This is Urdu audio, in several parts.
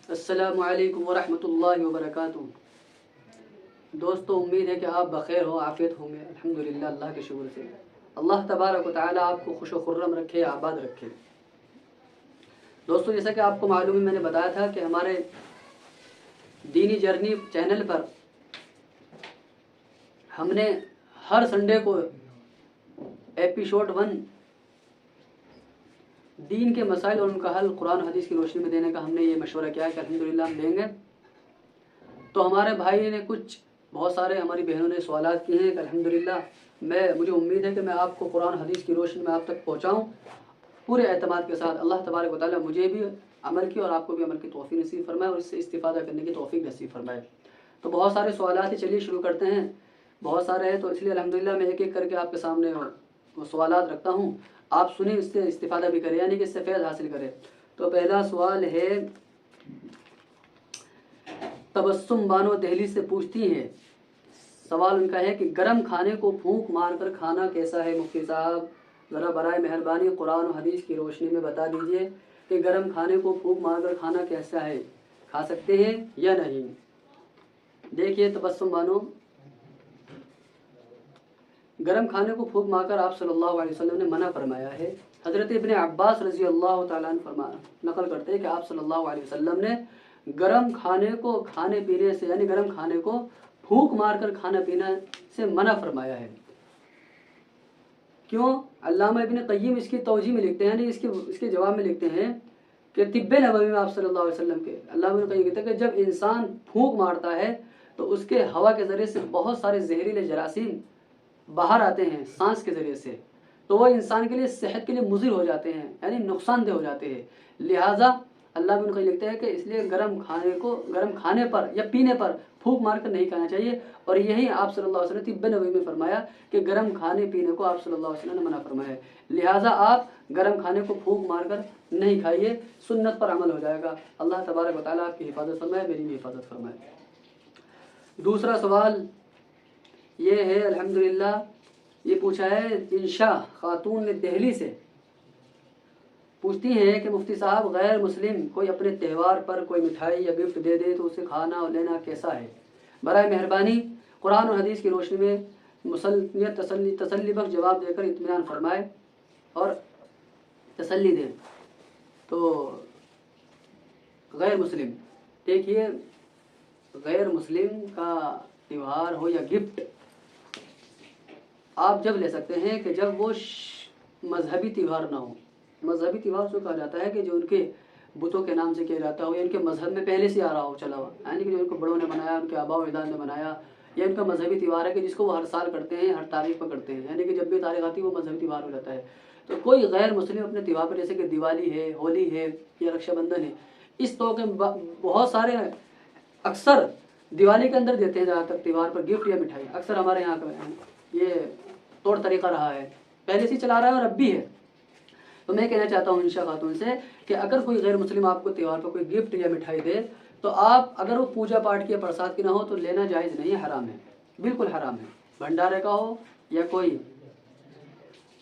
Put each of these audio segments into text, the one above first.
السلام علیکم ورحمۃ اللہ وبرکاتہ۔ دوستو، امید ہے کہ آپ بخیر ہو، عافیت ہوں گے۔ الحمدللہ، اللہ کے شکر سے اللہ تبارک و تعالیٰ آپ کو خوش و خرم رکھے، آباد رکھے۔ دوستو، جیسا کہ آپ کو معلوم ہے، میں نے بتایا تھا کہ ہمارے دینی جرنی چینل پر ہم نے ہر سنڈے کو ایپیسوڈ 1 دین کے مسائل اور ان کا حل قرآن و حدیث کی روشنی میں دینے کا ہم نے یہ مشورہ کیا کہ الحمدللہ ہم دیں گے۔ تو ہمارے بھائی نے بہت سارے ہماری بہنوں نے سوالات کیے ہیں کہ الحمدللہ مجھے امید ہے کہ میں آپ کو قرآن و حدیث کی روشنی میں آپ تک پہنچاؤں پورے اعتماد کے ساتھ۔ اللہ تبارک و تعالیٰ مجھے بھی عمل کی اور آپ کو بھی عمل کی توفیق نصیب فرمائے اور اس سے استفادہ کرنے کی توفیق نصیب فرمائے۔ تو بہت سارے سوالات ہیں، چلیے شروع کرتے ہیں۔ بہت سارے ہیں تو اس لیے الحمدللہ میں ایک ایک کر کے آپ کے سامنے وہ سوالات رکھتا ہوں، آپ سنیں، اس سے استفادہ بھی کریں، یعنی کہ اس سے فیض حاصل کریں۔ تو پہلا سوال ہے، تبسم بانو دہلی سے پوچھتی ہیں، سوال ان کا ہے کہ گرم کھانے کو پھونک مار کر کھانا کیسا ہے؟ مفتی صاحب ذرا برائے مہربانی قرآن و حدیث کی روشنی میں بتا دیجئے کہ گرم کھانے کو پھونک مار کر کھانا کیسا ہے، کھا سکتے ہیں یا نہیں؟ دیکھیے تبسم بانو، گرم کھانے کو پھونک مار کر آپ صلی اللہ علیہ وسلم نے منع فرمایا ہے۔ حضرت ابن عباس رضی اللہ تعالیٰ عنہ نقل کرتے ہیں کہ آپ صلی اللہ علیہ وسلم نے گرم کھانے کو کھانے پینے سے، یعنی گرم کھانے کو پھونک مار کر کھانا پینا سے منع فرمایا ہے۔ کیوں؟ علامہ ابن قیم اس کی توجیہ میں لکھتے ہیں، یعنی اس کے جواب میں لکھتے ہیں کہ طب نبوی میں آپ صلی اللہ علیہ وسلم کے علامہ ابن قیم کہتے ہیں کہ جب انسان پھونک مارتا ہے تو اس کے ہوا کے ذریعے سے بہت سارے زہریلے جراثیم باہر آتے ہیں سانس کے ذریعے سے، تو وہ انسان کے لیے صحت کے لیے مضر ہو جاتے ہیں، یعنی نقصان دہ ہو جاتے ہیں۔ لہٰذا اللہ ابن قیم لکھتے ہیں کہ اس لیے گرم کھانے پر یا پینے پر پھونک مار کر نہیں کھانا چاہیے، اور یہی آپ صلی اللہ علیہ وسلم طب نبوی میں فرمایا کہ گرم کھانے پینے کو آپ صلی اللہ علیہ وسلم نے منع فرمایا ہے۔ لہٰذا آپ گرم کھانے کو پھونک مار کر نہیں کھائیے، سنت پر عمل ہو جائے گا۔ اللہ تبارک و تعالیٰ آپ کی حفاظت فرمائے، میری بھی حفاظت فرمائے۔ دوسرا سوال یہ ہے، الحمدللہ یہ پوچھا ہے انشا خاتون نے دہلی سے، پوچھتی ہیں کہ مفتی صاحب غیر مسلم کوئی اپنے تہوار پر کوئی مٹھائی یا گفٹ دے دے تو اسے کھانا اور لینا کیسا ہے؟ برائے مہربانی قرآن اور حدیث کی روشنی میں مسلمیت تسلی بخش جواب دے کر اطمینان فرمائے اور تسلی دیں۔ تو غیر مسلم، دیکھیے غیر مسلم کا تہوار ہو یا گفٹ آپ جب لے سکتے ہیں کہ جب وہ مذہبی تہوار نہ ہو۔ مذہبی تہوار جو کہا جاتا ہے کہ جو ان کے بتوں کے نام سے کیا جاتا ہو یا ان کے مذہب میں پہلے سے آ رہا ہو چلا ہوا، یعنی کہ جو ان کو بڑوں نے بنایا، ان کے آباء و اجداد نے بنایا، یا ان کا مذہبی تہوار ہے کہ جس کو وہ ہر سال کرتے ہیں، ہر تاریخ پر کرتے ہیں، یعنی کہ جب بھی تاریخ آتی ہے وہ مذہبی تہوار ہو جاتا ہے۔ تو کوئی غیر مسلم اپنے تہوار پر، جیسے کہ دیوالی ہے، ہولی ہے یا رکشا بندھن ہے، اس طور کے بہت سارے اکثر دیوالی کے اندر دیتے ہیں زیادہ تر تہوار پر گفٹ یا مٹھائی، اکثر ہمارے یہاں کا یہ طور طریقہ رہا ہے، پہلے سے چلا رہا ہے اور اب بھی ہے۔ تو میں کہنا چاہتا ہوں انشا خاتون سے کہ اگر کوئی غیر مسلم آپ کو تہوار پر کوئی گفٹ یا مٹھائی دے تو آپ، اگر وہ پوجا پاٹ کی یا پرساد کی نہ ہو تو لینا جائز نہیں ہے، حرام ہے، بالکل حرام ہے۔ بھنڈارے کا ہو یا کوئی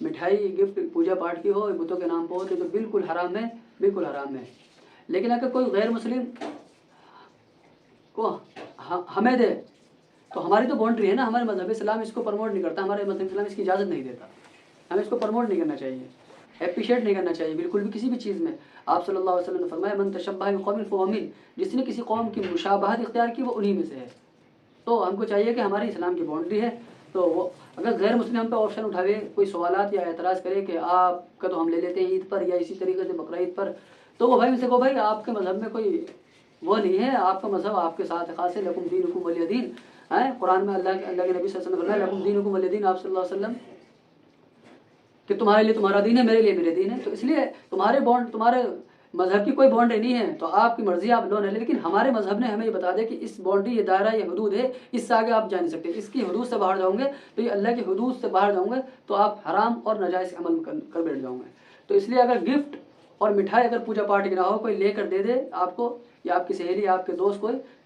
مٹھائی گفٹ پوجا پاٹ کی ہو، بتوں کے نام پر ہو تو بالکل حرام ہے، بالکل حرام ہے۔ لیکن اگر کوئی غیر مسلم کو ہمیں دے تو ہماری تو باؤنڈری ہے نا، ہمارے مذہب اسلام اس کو پروموٹ نہیں کرتا، ہمارے مذہب اسلام اس کی اجازت نہیں دیتا، ہمیں اس کو پروموٹ نہیں کرنا چاہیے، اپریشیٹ نہیں کرنا چاہیے بالکل بھی کسی بھی چیز میں۔ آپ صلی اللہ علیہ وسلم نے فرمایا من تشبہ بقوم فہو منہ، جس نے کسی قوم کی مشابہت اختیار کی وہ انہی میں سے ہے۔ تو ہم کو چاہیے کہ ہماری اسلام کی باؤنڈری ہے، تو وہ اگر غیر مسلم ہم پہ آپشن اٹھاوے، کوئی سوالات یا اعتراض کرے کہ آپ کا تو ہم لے لیتے ہیں عید پر یا اسی طریقے سے بقرعید پر، تو وہ بھائی ان سے کہو بھائی آپ کے مذہب میں کوئی وہ نہیں ہے، آپ کا مذہب آپ کے ساتھ خاص ہے، لکم دینکم ولی دین ہے۔ قرآن میں اللہ کے نبی صلی اللہ علیہ وسلم نے فرمایا لکم دینکم ولی دین، آپ صلی اللہ علیہ وسلم کہ تمہارے لیے تمہارا دین ہے، میرے لیے میرے دین ہے۔ تو اس لیے تمہارے مذہب کی کوئی باؤنڈری نہیں ہے، تو آپ کی مرضی آپ لو نہ لیں، لیکن ہمارے مذہب نے ہمیں یہ بتا دیا کہ اس باؤنڈری، یہ دائرہ، یہ حدود ہے، اس سے آگے آپ جا نہیں سکتے، اس کی حدود سے باہر جاؤں گے تو یہ اللہ کی حدود سے باہر جاؤں گے تو آپ حرام اور ناجائز عمل کر بیٹھ جاؤں گے۔ تو اس لیے اگر گفٹ اور مٹھائی اگر پوجا پاٹ کی نہ ہو، کوئی لے کر دے دے آپ کو یا آپ کی سہیلی آپ کے دوست کوئی،